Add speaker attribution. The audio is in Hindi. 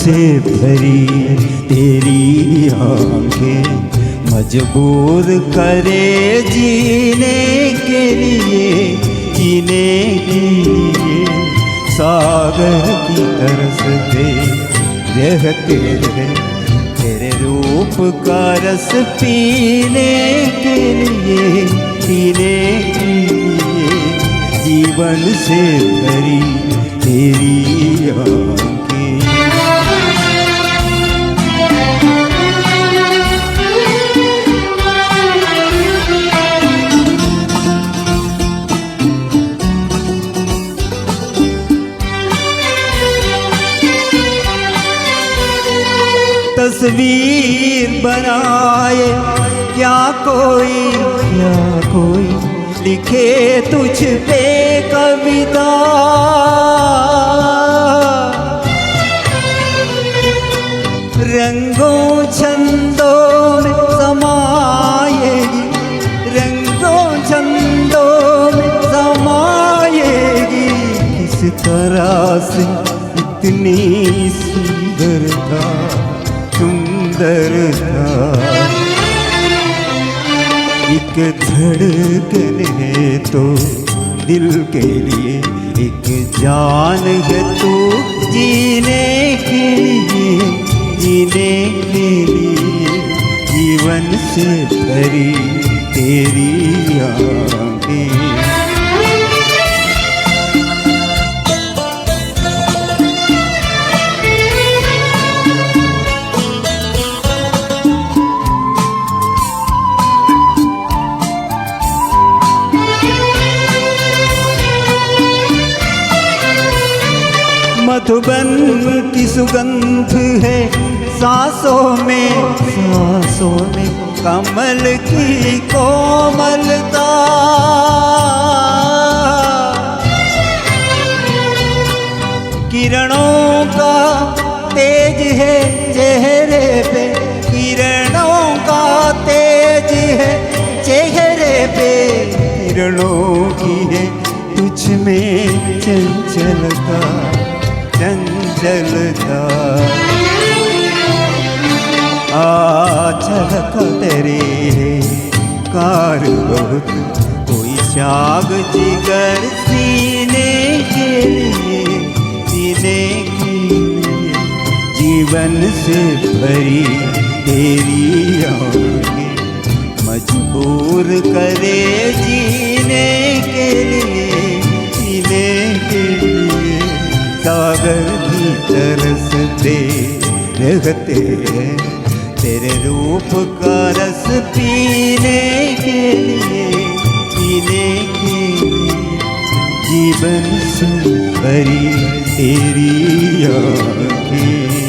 Speaker 1: से भरी तेरी आंखें मजबूर करे जीने के लिए, जीने के लिए। सागर की तरस दे रहते हैं तेरे रूप का रस पीने के लिए, पीने के लिए। जीवन से भरी तेरी आंखें। तस्वीर बनाए क्या कोई लिखे तुझ पे कविता। रंगों छंदों में समाएगी, रंगों छंदों में समाएगी। किस तरह से इतनी सुंदरता, सुंदरता। एक धड़कन है तो दिल के लिए, एक जान है तो जीने के लिए, जीने के लिए। जीवन से भरी तेरी आंखें। मधुबन की सुगंध है सांसों में, सांसों में। कमल की कोमलता, किरणों का तेज है चेहरे पे, किरणों का तेज है चेहरे पे। किरणों की है तुझ में चंचलता, चंचलता। झलक तेरे कार बहुत, कोई शाग जिगर सीने के लिए, सीने के लिए। जीवन से भरी तेरी आंखें मजबूर करे जीने के लिए, जीने के लिए। सागर की तरस दे रहते हैं तेरे रूप का रस पीने के लिए, पीने के लिए। जीवन से भरी तेरी आंखें।